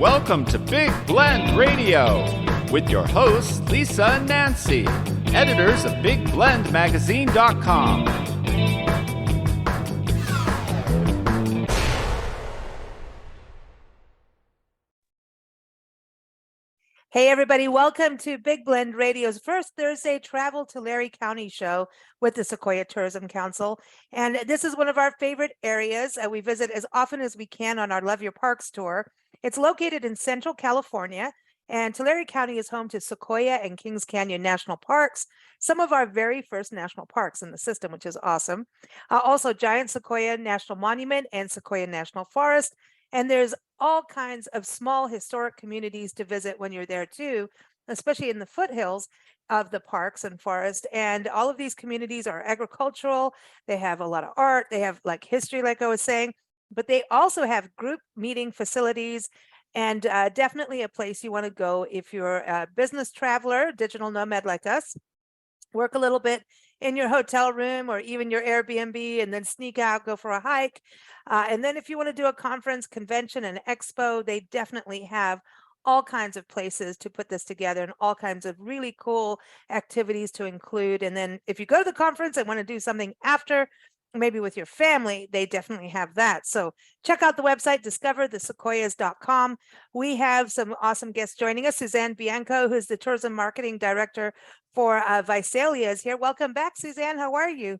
Welcome to Big Blend Radio with your hosts, Lisa and Nancy, editors of BigBlendMagazine.com. Hey everybody, welcome to Big Blend Radio's first Thursday Travel Tulare County show with the Sequoia Tourism Council. And this is one of our favorite areas. We visit as often as we can on our Love Your Parks tour. It's located in Central California, and Tulare County is home to Sequoia and Kings Canyon National Parks, some of our very first national parks in the system, which is awesome. Also, Giant Sequoia National Monument and Sequoia National Forest. And there's all kinds of small historic communities to visit when you're there too, especially in the foothills of the parks and forest. And all of these communities are agricultural. They have a lot of art. They have like history, like I was saying, but they also have group meeting facilities and definitely a place you want to go if you're a business traveler, digital nomad like us. Work a little bit in your hotel room or even your Airbnb and then sneak out, go for a hike. And then if you want to do a conference, convention, and expo, they definitely have all kinds of places to put this together and all kinds of really cool activities to include. And then if you go to the conference and want to do something after, maybe with your family, they definitely have that. So check out the website, discoverthesequoias.com. We have some awesome guests joining us. Suzanne Bianco, who's the tourism marketing director for Visalia, is here. Welcome back, Suzanne. How are you?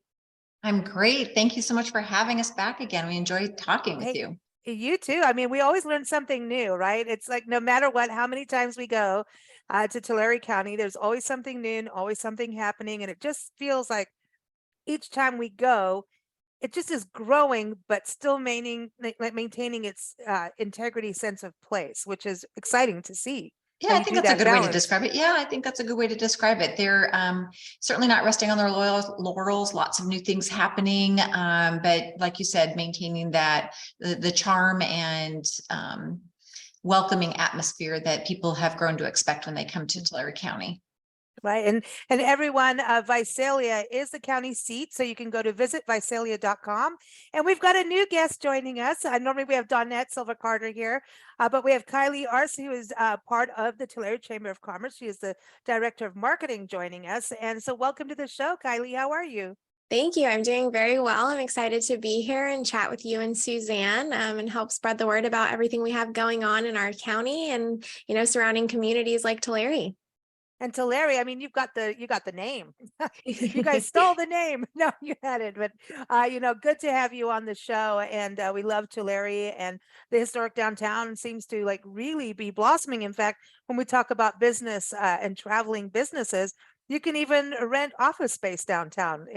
I'm great. Thank you so much for having us back again. We enjoyed talking with you. You too. I mean, we always learn something new, right? It's like no matter what, how many times we go to Tulare County, there's always something new and always something happening. And it just feels like each time we go, it just is growing, but still maintaining its integrity sense of place, which is exciting to see. Yeah, I think that's a good way to describe it. Yeah, I think that's a good way to describe it. They're certainly not resting on their laurels, lots of new things happening. But like you said, maintaining that the charm and welcoming atmosphere that people have grown to expect when they come to Tulare County. Right. And everyone, Visalia is the county seat. So you can go to visitvisalia.com. And we've got a new guest joining us. Normally we have Dawnette Silva Carter here, but we have Kiley Arce, who is part of the Tulare Chamber of Commerce. She is the director of marketing joining us. And so welcome to the show, Kiley. How are you? Thank you. I'm doing very well. I'm excited to be here and chat with you and Suzanne and help spread the word about everything we have going on in our county and, surrounding communities like Tulare. And Tulare, I mean, you got the name. You guys stole the name. No, you had it. But, good to have you on the show. And we love Tulare, and the historic downtown seems to like really be blossoming. In fact, when we talk about business and traveling businesses, you can even rent office space downtown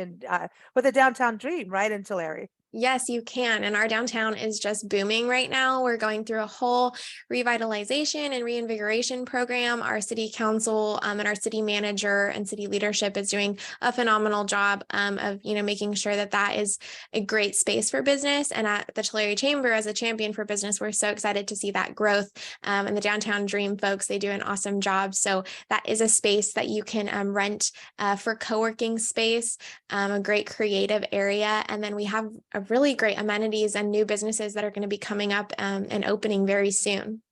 with a downtown dream, right, in Tulare. Yes, you can. And our downtown is just booming right now. We're going through a whole revitalization and reinvigoration program. Our city council and our city manager and city leadership is doing a phenomenal job of, making sure that that is a great space for business. And at the Tulare Chamber, as a champion for business, we're so excited to see that growth. And the Downtown Dream folks, they do an awesome job. So that is a space that you can rent for co-working space, a great creative area. And then we have a really great amenities and new businesses that are going to be coming up and opening very soon.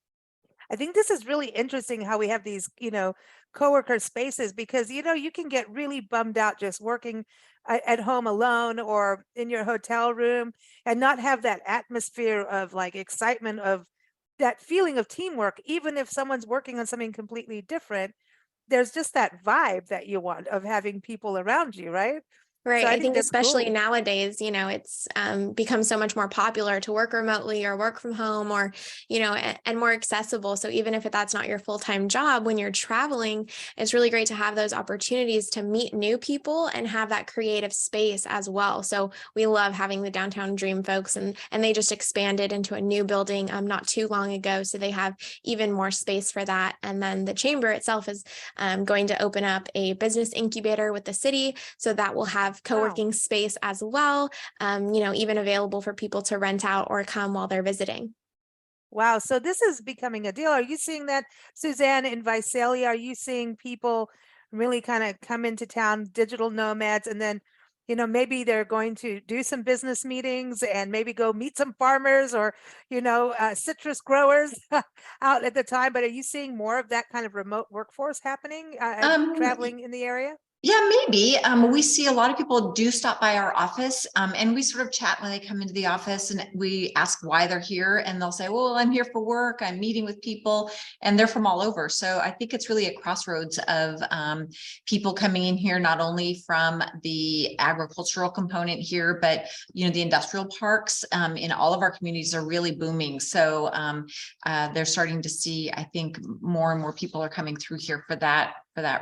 I think this is really interesting how we have these, coworker spaces, because, you can get really bummed out just working at home alone or in your hotel room and not have that atmosphere of like excitement, of that feeling of teamwork. Even if someone's working on something completely different, there's just that vibe that you want of having people around you, right? Right. So I think especially cool. Nowadays, it's become so much more popular to work remotely or work from home or, and more accessible. So even if that's not your full-time job, when you're traveling, it's really great to have those opportunities to meet new people and have that creative space as well. So we love having the Downtown Dream folks, and they just expanded into a new building not too long ago. So they have even more space for that. And then the chamber itself is going to open up a business incubator with the city. So that will have co-working space as well, even available for people to rent out or come while they're visiting. Wow. So this is becoming a deal. Are you seeing that, Suzanne, in Visalia? Are you seeing people really kind of come into town, digital nomads, and then maybe they're going to do some business meetings and maybe go meet some farmers or, citrus growers out at the time. But are you seeing more of that kind of remote workforce happening, traveling in the area? Yeah, maybe. We see a lot of people do stop by our office, and we sort of chat when they come into the office, and we ask why they're here, and they'll say, well, I'm here for work, I'm meeting with people, and they're from all over. So I think it's really a crossroads of people coming in here, not only from the agricultural component here, but, the industrial parks in all of our communities are really booming. So they're starting to see, I think, more and more people are coming through here for that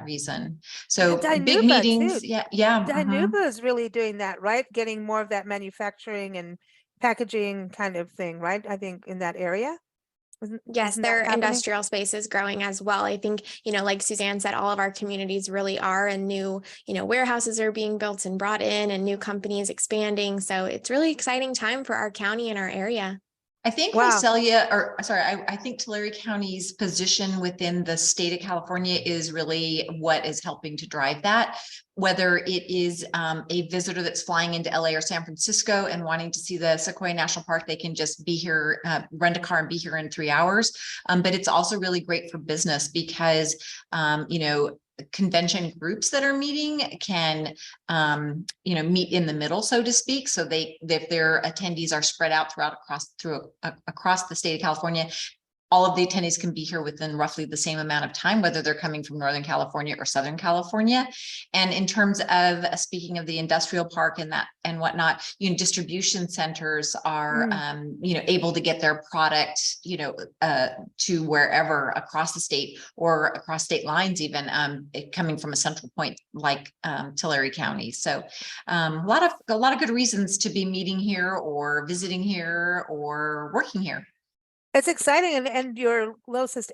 reason. So big meetings. Too. Yeah. Dinuba is really doing that, right? Getting more of that manufacturing and packaging kind of thing, right? I think in that area. Yes, their industrial space is growing as well. I think, like Suzanne said, all of our communities really are, and new, warehouses are being built and brought in, and new companies expanding. So it's really exciting time for our county and our area. I think I think Tulare County's position within the state of California is really what is helping to drive that. Whether it is a visitor that's flying into LA or San Francisco and wanting to see the Sequoia National Park, they can just be here, rent a car and be here in 3 hours. But it's also really great for business because, convention groups that are meeting can meet in the middle, so to speak. So if their attendees are spread out across the state of California, all of the attendees can be here within roughly the same amount of time, whether they're coming from Northern California or Southern California. And in terms of speaking of the industrial park and whatnot, distribution centers are, able to get their product, to wherever across the state or across state lines, even coming from a central point like Tulare County. So a lot of good reasons to be meeting here or visiting here or working here. It's exciting. And your closest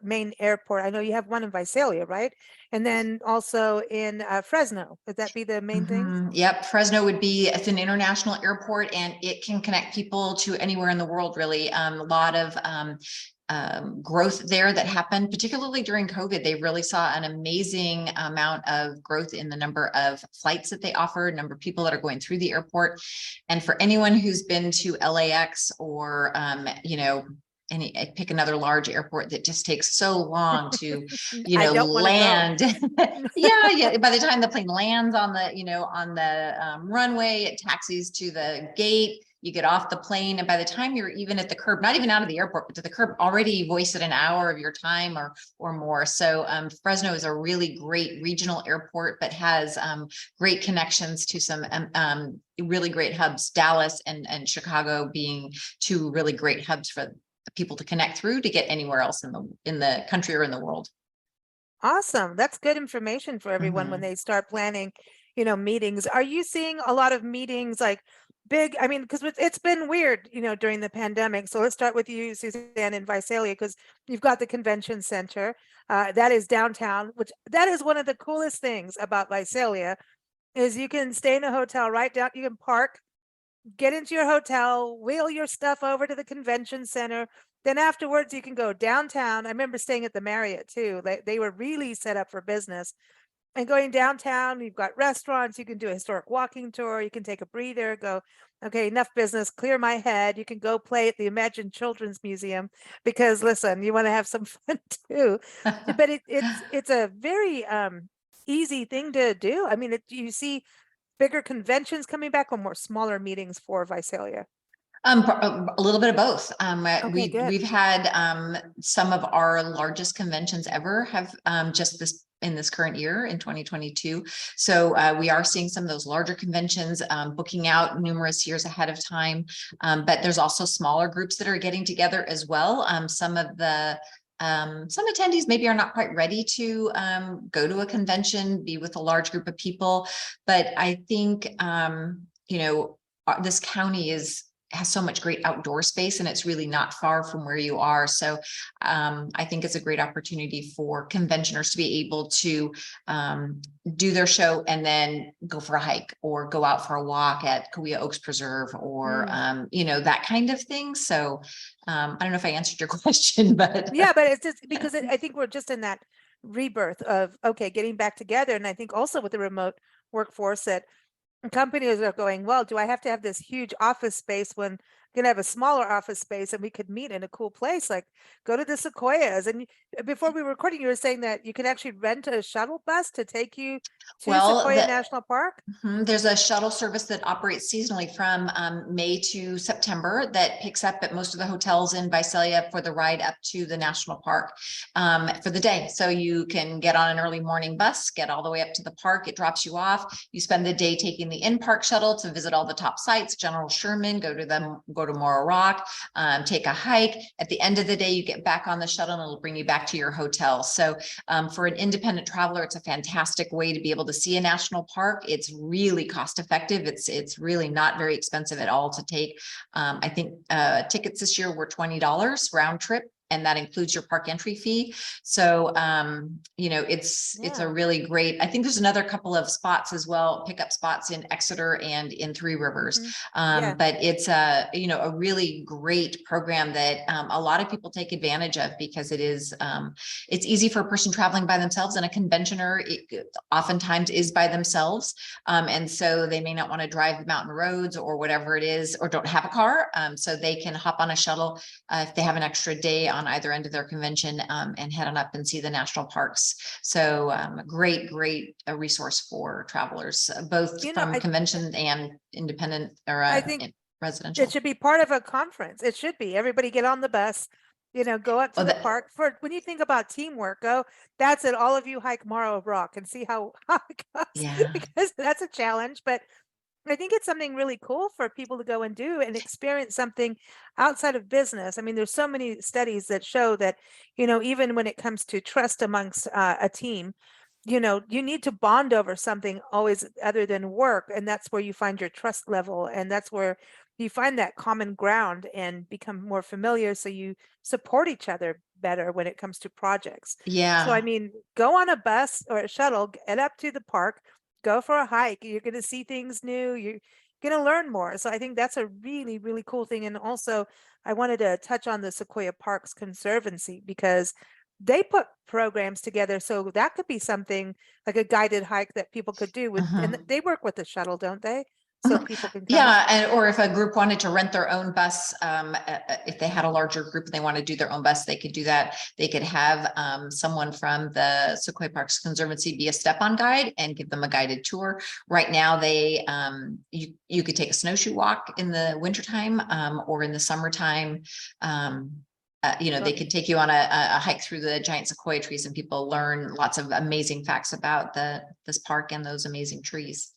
main airport, I know you have one in Visalia, right? And then also in Fresno. Would that be the main thing? Yep. Fresno it's an international airport, and it can connect people to anywhere in the world, really. A lot of growth there that happened, particularly during COVID. They really saw an amazing amount of growth in the number of flights that they offered, number of people that are going through the airport. And for anyone who's been to LAX or, pick another large airport that just takes so long to, land. Yeah. By the time the plane lands on the runway, it taxis to the gate. You get off the plane, and by the time you're even at the curb, not even out of the airport, but to the curb, already wasted an hour of your time or more. So Fresno is a really great regional airport, but has great connections to some really great hubs, Dallas and Chicago being two really great hubs for people to connect through to get anywhere else in the country or in the world. Awesome. That's good information for everyone when they start planning, meetings. Are you seeing a lot of meetings like big? I mean, because it's been weird, during the pandemic. So let's start with you, Suzanne, in Visalia, because you've got the convention center that is downtown, which that is one of the coolest things about Visalia is you can stay in a hotel right down, you can park, get into your hotel, wheel your stuff over to the convention center. Then afterwards, you can go downtown. I remember staying at the Marriott too. They were really set up for business. And going downtown, you've got restaurants. You can do a historic walking tour. You can take a breather, go, okay, enough business, clear my head. You can go play at the Imagine Children's Museum because listen, you want to have some fun too. But it's a very easy thing to do. I mean, you see bigger conventions coming back or more smaller meetings for Visalia? A little bit of both. Okay, we've had some of our largest conventions ever have in this current year in 2022. So we are seeing some of those larger conventions booking out numerous years ahead of time. But there's also smaller groups that are getting together as well. Some attendees maybe are not quite ready to go to a convention, be with a large group of people. But I think, this county has so much great outdoor space, and it's really not far from where you are. So I think it's a great opportunity for conventioners to be able to do their show and then go for a hike or go out for a walk at Kauai Oaks Preserve or, that kind of thing. So I don't know if I answered your question, but yeah, but it's just because I think we're just in that rebirth of, okay, getting back together. And I think also with the remote workforce that companies are going, well, do I have to have this huge office space when I'm gonna have a smaller office space and we could meet in a cool place? Like, go to the Sequoias. And before we were recording, you were saying that you can actually rent a shuttle bus to take you to Well, Sequoia National Park. there's a shuttle service that operates seasonally from May to September that picks up at most of the hotels in Visalia for the ride up to the national park for the day. So you can get on an early morning bus, get all the way up to the park. It drops you off. You spend the day taking the in-park shuttle to visit all the top sites, General Sherman, go to Morro Rock, take a hike. At the end of the day, you get back on the shuttle and it'll bring you back to your hotel. So for an independent traveler, it's a fantastic way to be able to see a national park. It's really cost effective. It's really not very expensive at all to take. I think tickets this year were $20 round trip, and that includes your park entry fee. So, it's a really great, I think there's another couple of spots as well, pickup spots in Exeter and in Three Rivers. But it's a really great program that a lot of people take advantage of because it's easy for a person traveling by themselves, and a conventioner oftentimes is by themselves. And so they may not want to drive the mountain roads or whatever it is, or don't have a car. So they can hop on a shuttle if they have an extra day on either end of their convention and head on up and see the national parks. So great resource for travelers, both from convention and independent or I think residential. it should be part of a conference. It should be. Everybody get on the bus, go up to the park. For when you think about teamwork, that's it. All of you hike Morro Rock and see how it goes. Yeah. Because that's a challenge, but I think it's something really cool for people to go and do and experience something outside of business. I mean, there's so many studies that show that, even when it comes to trust amongst a team, you need to bond over something always other than work. And that's where you find your trust level. And that's where you find that common ground and become more familiar. So you support each other better when it comes to projects. Yeah. So, I mean, go on a bus or a shuttle, get up to the park, go for a hike. You're going to see things new. You're going to learn more. So I think that's a really, really cool thing. And also I wanted to touch on the Sequoia Parks Conservancy because they put programs together. So that could be something like a guided hike that people could do with, and they work with the shuttle, don't they? So people can come. Or if a group wanted to rent their own bus, if they had a larger group and they want to do their own bus, they could do that. They could have someone from the Sequoia Parks Conservancy be a step-on guide and give them a guided tour. Right now, you could take a snowshoe walk in the wintertime or in the summertime. They could take you on a hike through the giant sequoia trees, and people learn lots of amazing facts about this park and those amazing trees.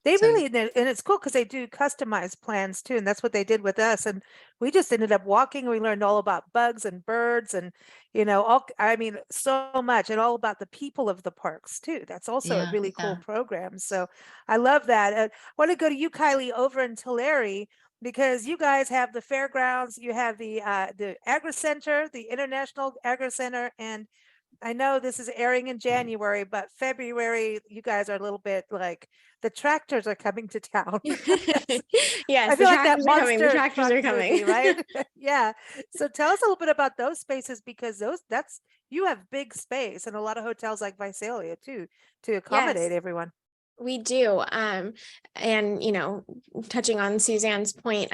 They really, and it's cool because they do customized plans too. And that's what they did with us. And we just ended up walking. We learned all about bugs and birds and, so much, and all about the people of the parks too. That's also a really cool program. So I love that. I want to go to you, Kiley, over in Tulare, because you guys have the fairgrounds, you have the Agri Center, the International Agri Center, and I know this is airing in January, but February, you guys are a little bit like the tractors are coming to town. Yes, I feel like that the tractors are coming, movie, right? Yeah. So tell us a little bit about those spaces, because you have big space and a lot of hotels like Visalia too, to accommodate everyone. We do. And, touching on Suzanne's point,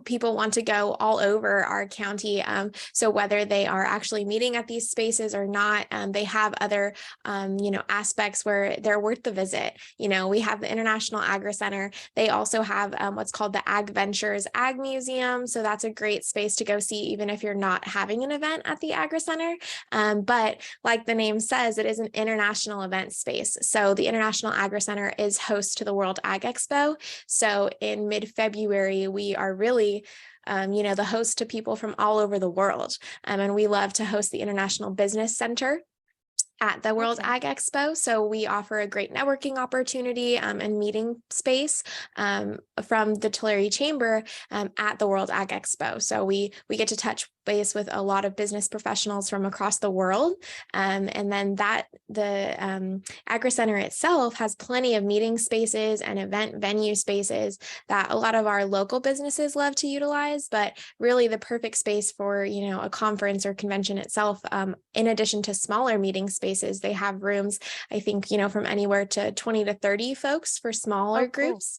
people want to go all over our county. So whether they are actually meeting at these spaces or not, they have other, aspects where they're worth the visit. We have the International Agri Center. They also have what's called the Ag Ventures Ag Museum. So that's a great space to go see, even if you're not having an event at the Agri Center. But like the name says, it is an international event space. So the International Agri Center is host to the World Ag Expo. So in mid-February, we are really, the host to people from all over the world. And we love to host the International Business Center at the World Ag Expo. So we offer a great networking opportunity and meeting space from the Tulare Chamber at the World Ag Expo. So we get to touch space with a lot of business professionals from across the world. And then the Agri Center itself has plenty of meeting spaces and event venue spaces that a lot of our local businesses love to utilize, but really the perfect space for, a conference or convention itself. In addition to smaller meeting spaces, they have rooms, I think, from anywhere to 20 to 30 folks for smaller groups.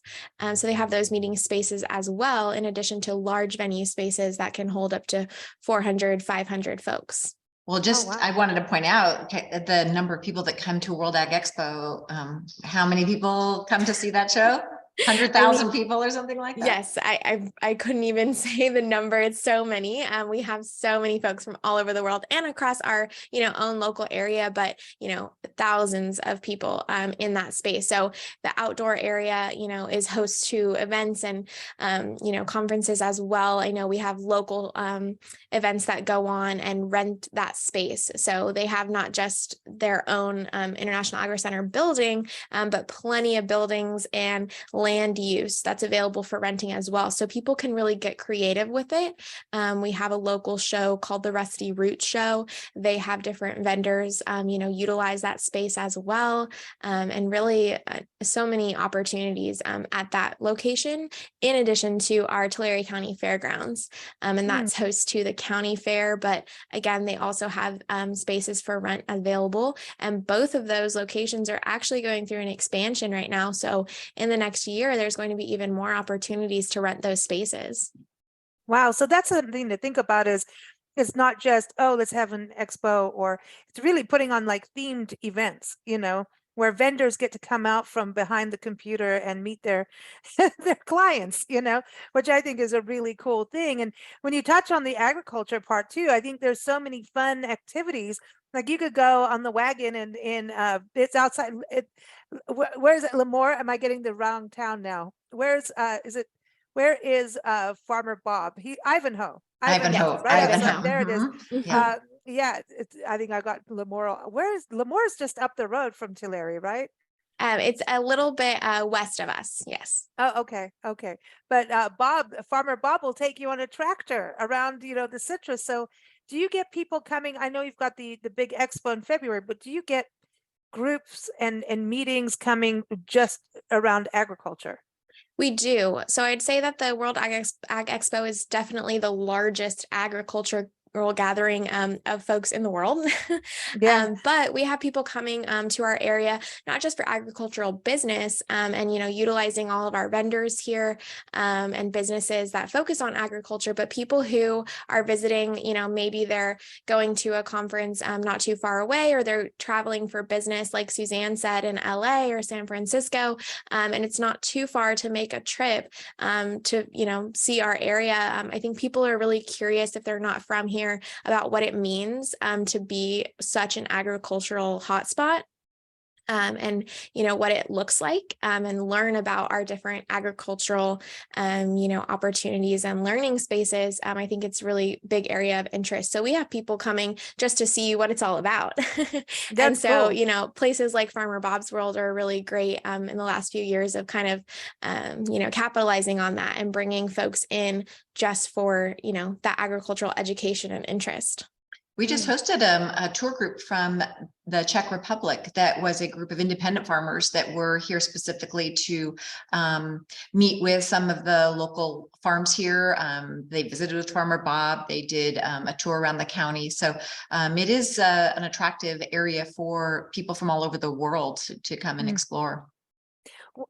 So they have those meeting spaces as well, in addition to large venue spaces that can hold up to 400, 500 folks. Well, I wanted to point out the number of people that come to World Ag Expo. How many people come to see that show? 100,000 people or something like that? Yes, I couldn't even say the number. It's so many. We have so many folks from all over the world and across our, own local area, but, thousands of people in that space. So the outdoor area, is host to events and, conferences as well. I know we have local events that go on and rent that space. So they have not just their own International Agri Center building, but plenty of buildings and land use that's available for renting as well. So people can really get creative with it. We have a local show called the Rusty Roots Show. They have different vendors, utilize that space as well. And really so many opportunities at that location, in addition to our Tulare County Fairgrounds. And that's host to the county fair. But again, they also have spaces for rent available. And both of those locations are actually going through an expansion right now. So in the next year, there's going to be even more opportunities to rent those spaces. Wow. So that's something to think about, is it's not just, oh, let's have an expo, or it's really putting on like themed events, where vendors get to come out from behind the computer and meet their their clients, which I think is a really cool thing. And when you touch on the agriculture part too, I think there's so many fun activities. Like you could go on the wagon and it's outside. Where is it? Lemoore? Am I getting the wrong town now? Where is Farmer Bob? Ivanhoe. Ivanhoe. Right Ivanhoe. outside. There it is. Yeah. Yeah, I think I got Lemoore. Lemoore's just up the road from Tulare, right? It's a little bit west of us. Yes. Oh, okay. But Farmer Bob will take you on a tractor around, the citrus. So do you get people coming? I know you've got the big expo in February, but do you get groups and meetings coming just around agriculture? We do. So I'd say that the World Ag Expo is definitely the largest agricultural gathering of folks in the world. But we have people coming to our area, not just for agricultural business and, utilizing all of our vendors here and businesses that focus on agriculture, but people who are visiting, maybe they're going to a conference not too far away, or they're traveling for business, like Suzanne said, in LA or San Francisco. And it's not too far to make a trip to, see our area. I think people are really curious, if they're not from here, about what it means to be such an agricultural hotspot. And what it looks like, and learn about our different agricultural, opportunities and learning spaces. I think it's really big area of interest. So we have people coming just to see what it's all about. And so, cool. Places like Farmer Bob's World are really great in the last few years of kind of, capitalizing on that and bringing folks in just for, that agricultural education and interest. We just hosted a tour group from the Czech Republic that was a group of independent farmers that were here specifically to meet with some of the local farms here. They visited with Farmer Bob. They did a tour around the county. So it is an attractive area for people from all over the world to come and explore.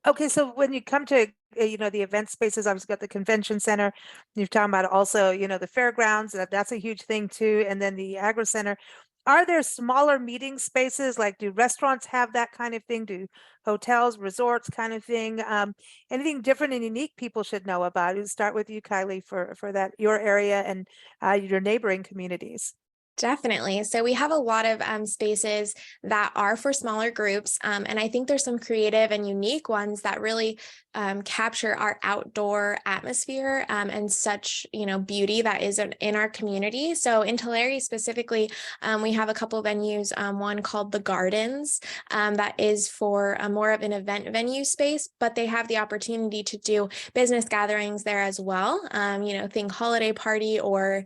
Okay, so when you come to the event spaces, I've got the convention center. You're talking about also the fairgrounds. That's a huge thing too, and then the agri center. Are there smaller meeting spaces? Like, do restaurants have that kind of thing? Do hotels, resorts, kind of thing? Anything different and unique people should know about? We'll start with you, Kiley, for that your area and your neighboring communities. Definitely. So we have a lot of spaces that are for smaller groups. And I think there's some creative and unique ones that really capture our outdoor atmosphere and such, beauty that is in our community. So in Tulare specifically, we have a couple of venues, one called The Gardens, that is for more of an event venue space, but they have the opportunity to do business gatherings there as well. Think holiday party or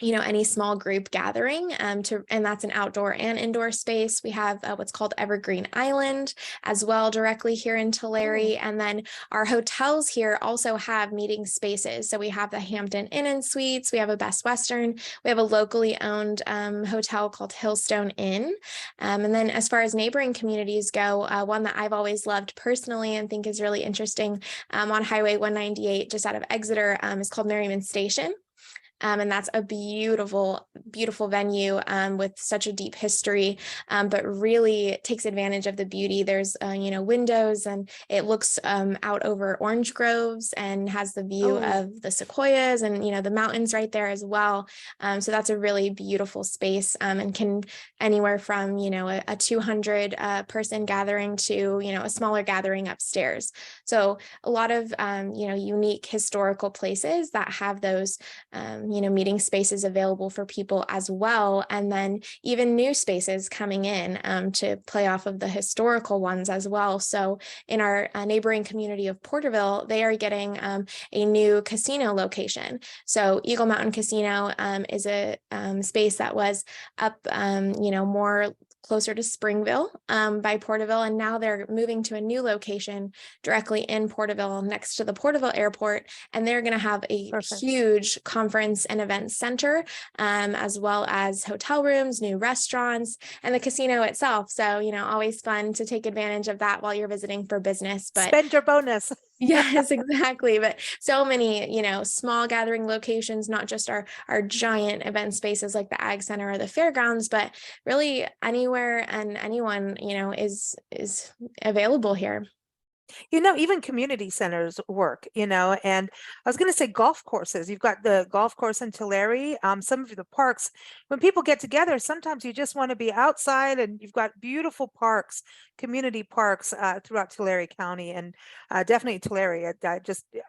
any small group gathering and that's an outdoor and indoor space. We have what's called Evergreen Island as well directly here in Tulare. And then our hotels here also have meeting spaces. So we have the Hampton Inn and Suites, we have a Best Western, we have a locally owned hotel called Hillstone Inn. And then as far as neighboring communities go, one that I've always loved personally and think is really interesting on Highway 198 just out of Exeter is called Merriman Station. And that's a beautiful, beautiful venue with such a deep history, but really takes advantage of the beauty. There's, windows and it looks out over orange groves and has the view of the Sequoias and, the mountains right there as well. So that's a really beautiful space and can anywhere from, a 200 person gathering to, a smaller gathering upstairs. So a lot of, unique historical places that have those, meeting spaces available for people as well. And then even new spaces coming in to play off of the historical ones as well. So in our neighboring community of Porterville, they are getting a new casino location. So Eagle Mountain Casino is a space that was up, more closer to Springville by Porterville. And now they're moving to a new location directly in Porterville next to the Porterville airport. And they're going to have a huge conference and event center, as well as hotel rooms, new restaurants, and the casino itself. So, always fun to take advantage of that while you're visiting for business. But spend your bonus. Yes, exactly. But so many, small gathering locations, not just our giant event spaces like the Ag Center or the fairgrounds, but really anywhere and anyone, is available here. Even community centers work, and I was going to say golf courses. You've got the golf course in Tulare. Some of the parks, when people get together, sometimes you just want to be outside, and you've got beautiful parks, community parks throughout Tulare County, and definitely Tulare.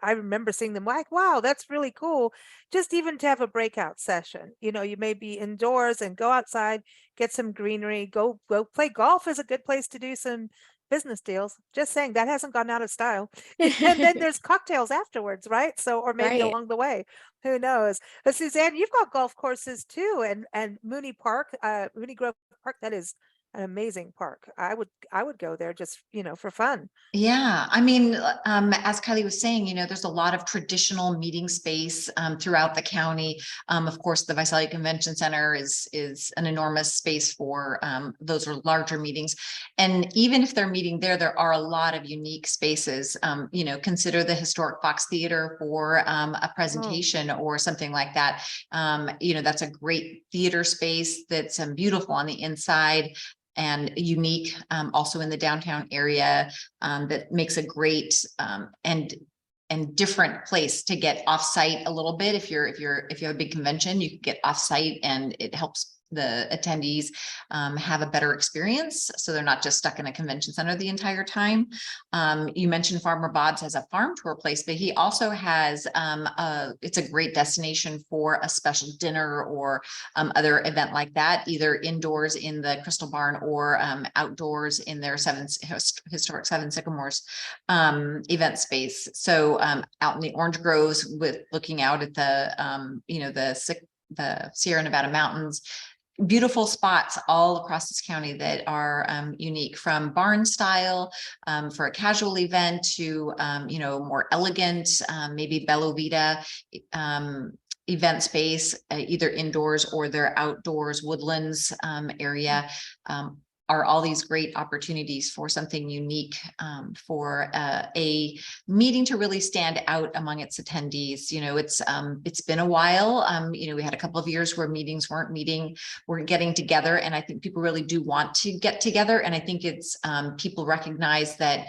I remember seeing them like, wow, that's really cool. Just even to have a breakout session, you may be indoors and go outside, get some greenery, go play golf is a good place to do some business deals. Just saying, that hasn't gone out of style. And then there's cocktails afterwards, right? So, or maybe Right. along the way, who knows? But Suzanne, you've got golf courses too, and Mooney Park, Mooney Grove Park, that is an amazing park. I would go there just, for fun. Yeah, I mean, as Kylie was saying, there's a lot of traditional meeting space throughout the county. Of course, the Visalia Convention Center is an enormous space for those are larger meetings. And even if they're meeting there are a lot of unique spaces. Consider the historic Fox Theater for a presentation or something like that. That's a great theater space that's beautiful on the inside and unique also in the downtown area that makes a great and different place to get off-site a little bit. If you have a big convention, you can get off-site and it helps the attendees have a better experience. So they're not just stuck in a convention center the entire time. You mentioned Farmer Bob's as a farm tour place, but he also has, it's a great destination for a special dinner or other event like that, either indoors in the Crystal Barn or outdoors in their historic Seven Sycamores event space. So out in the orange groves with looking out at the Sierra Nevada mountains, beautiful spots all across this county that are unique, from barn style for a casual event to more elegant, maybe Bella Vita event space, either indoors or their outdoors woodlands area. Are all these great opportunities for something unique, for a meeting to really stand out among its attendees. It's been a while. We had a couple of years where meetings weren't getting together, and I think people really do want to get together. And I think it's people recognize that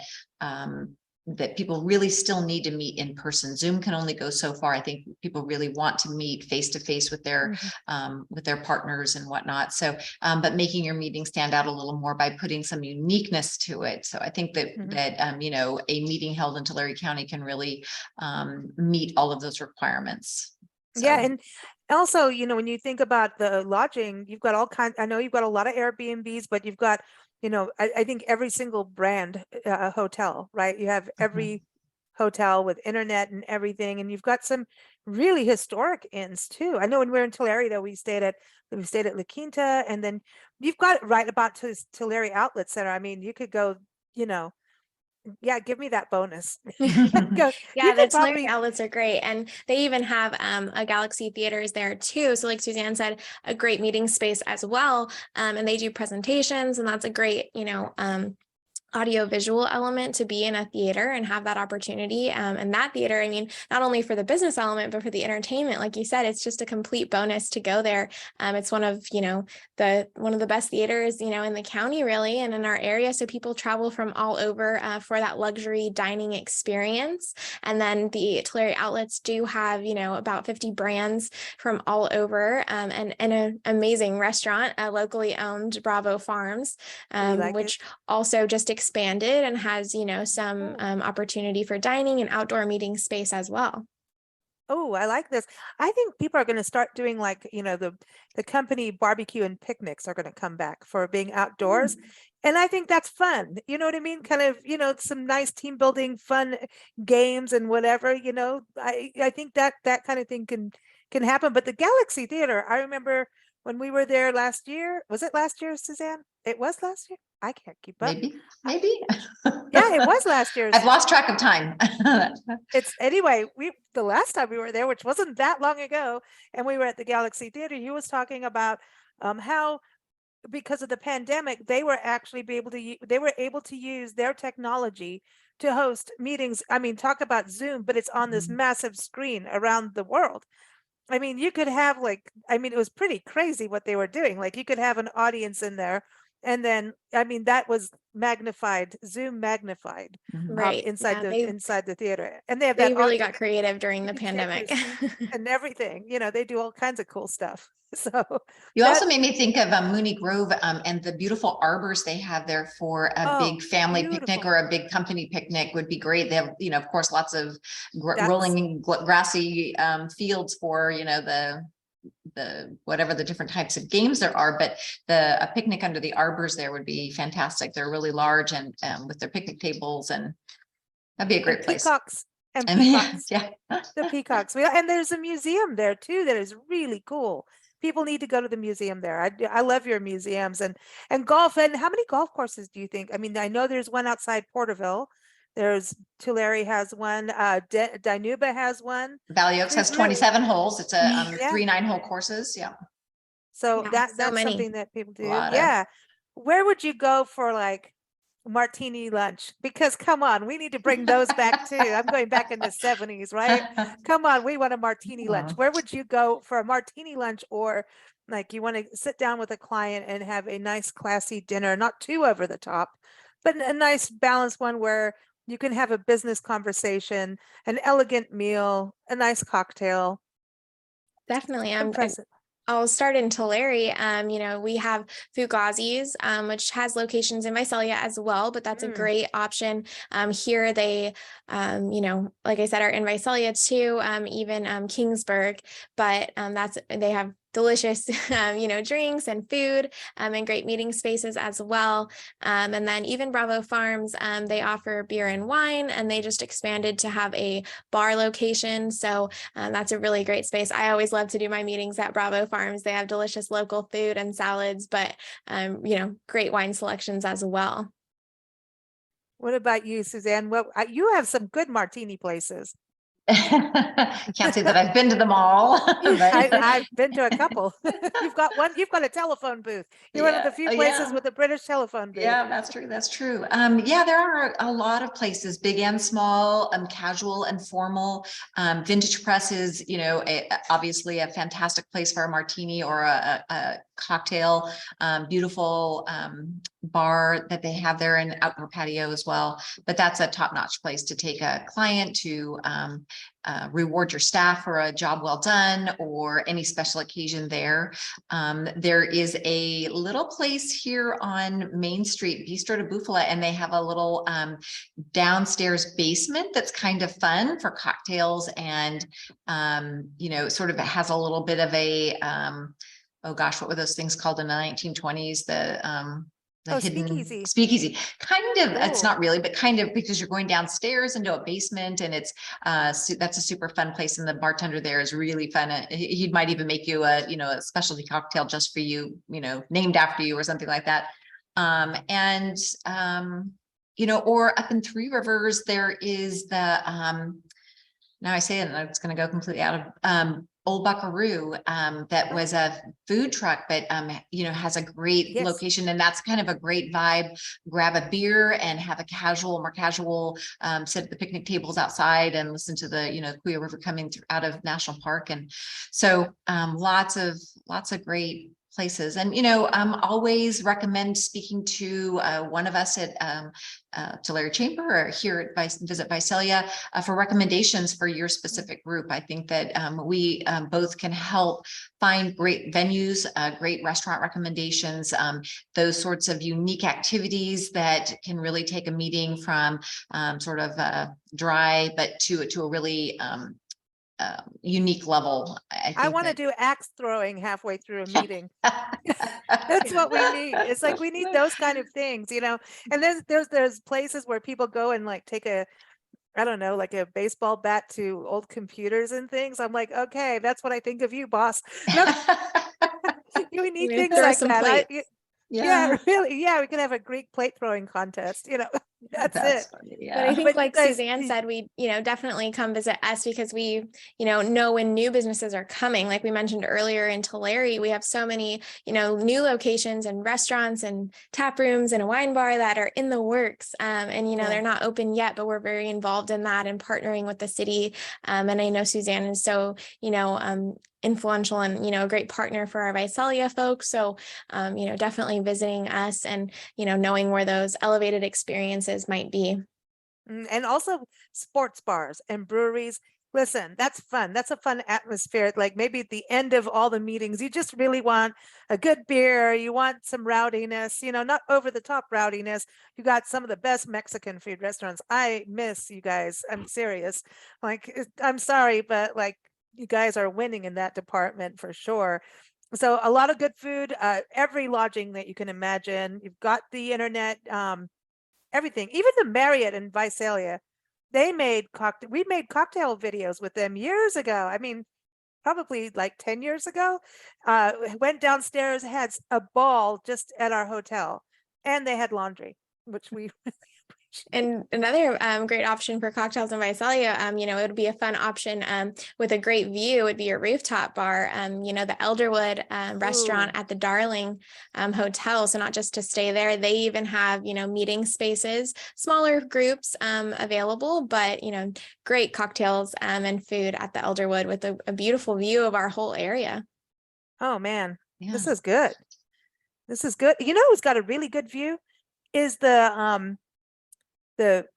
that people really still need to meet in person. Zoom can only go so far. I think people really want to meet face to face with their partners and whatnot. So, but making your meeting stand out a little more by putting some uniqueness to it. So I think that you know, a meeting held in Tulare County can really meet all of those requirements. So. Yeah, and also, you know, when you think about the lodging, you've got all kinds. I know you've got a lot of Airbnbs, but you've got, you know, I think every single brand hotel, right? You have every hotel with internet and everything, and you've got some really historic inns too. I know when we were in Tulare, though, we stayed at La Quinta, and then you've got right about to Tulare Outlet Center. I mean, you could go, you know, yeah, give me that bonus. Go, Yeah, the Tulare outlets are great. And they even have a Galaxy Theaters there too. So like Suzanne said, a great meeting space as well. And they do presentations, and that's a great, you know, audio visual element to be in a theater and have that opportunity. And that theater, I mean, not only for the business element, but for the entertainment, like you said, it's just a complete bonus to go there. It's one of, you know, one of the best theaters, you know, in the county really, and in our area. So people travel from all over for that luxury dining experience. And then the Tulare outlets do have, you know, about 50 brands from all over, and an amazing restaurant, locally owned, Bravo Farms, which also just expanded and has, you know, some opportunity for dining and outdoor meeting space as well. Oh, I like this. I think people are going to start doing, like, you know, the company barbecue and picnics are going to come back for being outdoors. And I think that's fun. You know what I mean? Kind of, you know, some nice team building, fun games and whatever, you know, I think that kind of thing can happen. But the Galaxy Theater, I remember when we were there last year. Was it last year, Suzanne? It was last year. I can't keep up. Maybe. Yeah, it was last year. I've lost track of time. Anyway, the last time we were there, which wasn't that long ago, and we were at the Galaxy Theater, he was talking about how, because of the pandemic, they were able to use their technology to host meetings. I mean, talk about Zoom, but it's on this massive screen around the world. I mean, you could have, like, I mean, it was pretty crazy what they were doing. Like, you could have an audience in there. And then, I mean, that was magnified, Zoom magnified, right inside the theater. And they really got creative during the pandemic and everything. You know, they do all kinds of cool stuff. So you also made me think of Mooney Grove and the beautiful arbors they have there for a big family picnic or a big company picnic would be great. They have, you know, of course, lots of rolling grassy fields for, you know, the whatever the different types of games there are, but a picnic under the arbors there would be fantastic. They're really large and with their picnic tables, and that'd be a great place. Peacocks. Yeah, the peacocks. And there's a museum there too that is really cool. People need to go to the museum there. I love your museums and golf. And how many golf courses do you think? I mean, I know there's one outside Porterville. There's Tulare has one. Dinuba has one. Valley Oaks has 27 holes. It's a 3 9-hole courses. Yeah. So that's something that people do. Yeah. Where would you go for, like, martini lunch? Because come on, we need to bring those back too. I'm going back in the 70s, right? Come on, we want a martini lunch. Where would you go for a martini lunch, or like you want to sit down with a client and have a nice classy dinner, not too over the top, but a nice balanced one where you can have a business conversation, an elegant meal, a nice cocktail. Definitely. I'll start in Tulare. You know, we have Fugazi's, which has locations in Visalia as well, but that's a great option. Here they, you know, like I said, are in Visalia too, even Kingsburg, but they have delicious, you know, drinks and food, and great meeting spaces as well. And then even Bravo Farms, they offer beer and wine, and they just expanded to have a bar location. So that's a really great space. I always love to do my meetings at Bravo Farms. They have delicious local food and salads, but, you know, great wine selections as well. What about you, Suzanne? Well, you have some good martini places. Can't say that I've been to them all. I've been to a couple. You've got a telephone booth. You're one of the few places with a British telephone booth. Yeah, that's true. That's true. Yeah, there are a lot of places, big and small, casual and formal. Vintage Press is, you know, obviously a fantastic place for a martini or a cocktail, beautiful bar that they have there, and outdoor patio as well. But that's a top-notch place to take a client to reward your staff for a job well done or any special occasion there. There is a little place here on Main Street, Bistro de Buffalo, and they have a little downstairs basement that's kind of fun for cocktails, and sort of it has a little bit of a oh gosh, what were those things called in the 1920s? The hidden speakeasy, kind of. It's not really, but kind of, because you're going downstairs into a basement, and it's that's a super fun place, and the bartender there is really fun. He might even make you a specialty cocktail just for you, named after you or something like that. Or up in Three Rivers, there is the now I say it, and it's going to go completely out of Old Buckaroo, that was a food truck, but has a great location, and that's kind of a great vibe. Grab a beer and have a more casual sit at the picnic tables outside and listen to the Sequoia River coming through out of National Park, and so lots of great places. And always recommend speaking to one of us at Tulare Chamber or here at Visit Visalia for recommendations for your specific group. I think that we both can help find great venues, great restaurant recommendations, those sorts of unique activities that can really take a meeting from sort of dry, but to a really unique level. I want to do axe throwing halfway through a meeting. That's what we need. It's like we need those kind of things, and then there's places where people go and like take a baseball bat to old computers and things. I'm like, okay, that's what I think of you, boss. No, we need things like that. Yeah, really. Yeah, we can have a Greek plate throwing contest. That's it. Funny, yeah. But I think, like Suzanne said, we, definitely come visit us because we, know when new businesses are coming. Like we mentioned earlier in Tulare, we have so many, new locations and restaurants and tap rooms and a wine bar that are in the works. And they're not open yet, but we're very involved in that and partnering with the city. And I know Suzanne is so, influential and, a great partner for our Visalia folks. So, definitely visiting us and, knowing where those elevated experiences might be. And also sports bars and breweries. Listen, that's fun. That's a fun atmosphere. Like maybe at the end of all the meetings, you just really want a good beer. You want some rowdiness, not over the top rowdiness. You got some of the best Mexican food restaurants. I miss you guys. I'm serious. Like, I'm sorry, but like you guys are winning in that department for sure. So a lot of good food, every lodging that you can imagine. You've got the internet, everything, even the Marriott in Visalia, we made cocktail videos with them years ago. I mean, probably like 10 years ago. Went downstairs, had a ball just at our hotel, and they had laundry, which we And another great option for cocktails in Visalia, it would be a fun option with a great view would be a rooftop bar, the Elderwood restaurant at the Darling Hotel. So not just to stay there, they even have, meeting spaces, smaller groups available, but, great cocktails and food at the Elderwood with a beautiful view of our whole area. Oh man, this is good. This is good. Who's got a really good view is the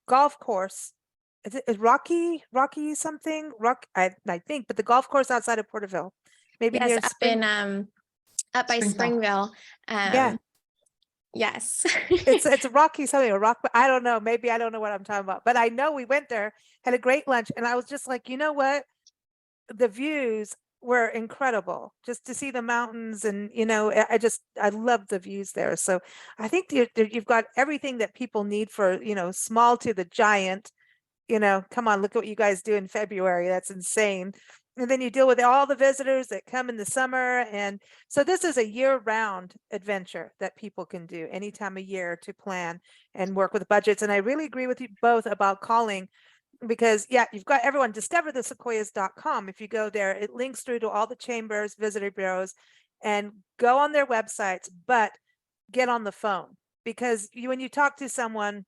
golf course. Is Rocky something? I think, but the golf course outside of Porterville, maybe near up by Springville. Yes. it's a Rocky something, a rock, but I don't know. Maybe I don't know what I'm talking about, but I know we went there, had a great lunch, and I was just like, you know what? The views were incredible, just to see the mountains, and I love the views there. So I think you've got everything that people need for small to the giant. Come on, look at what you guys do in February. That's insane. And then you deal with all the visitors that come in the summer, and so this is a year-round adventure that people can do any time of year to plan and work with budgets. And I really agree with you both about calling, because you've got everyone discoverthesequoias.com. If you go there, it links through to all the chambers, visitor bureaus, and go on their websites, but get on the phone, because when you talk to someone,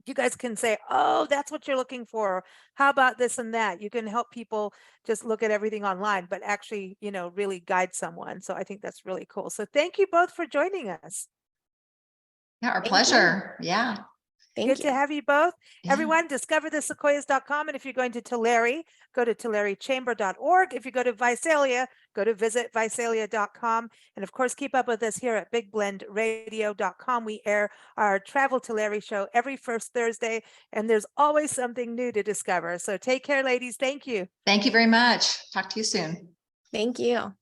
you guys can say, oh, that's what you're looking for. How about this and that? You can help people just look at everything online, but actually, really guide someone. So I think that's really cool. So thank you both for joining us. Yeah, our Thank you. pleasure. Yeah. Thank Good you. to have you both. Yeah. Everyone, discoverthesequoias.com. And if you're going to Tulare, go to tularechamber.org. If you go to Visalia, go to visitvisalia.com. And of course, keep up with us here at bigblendradio.com. We air our Travel Tulare show every first Thursday, and there's always something new to discover. So take care, ladies. Thank you. Thank you very much. Talk to you soon. Thank you.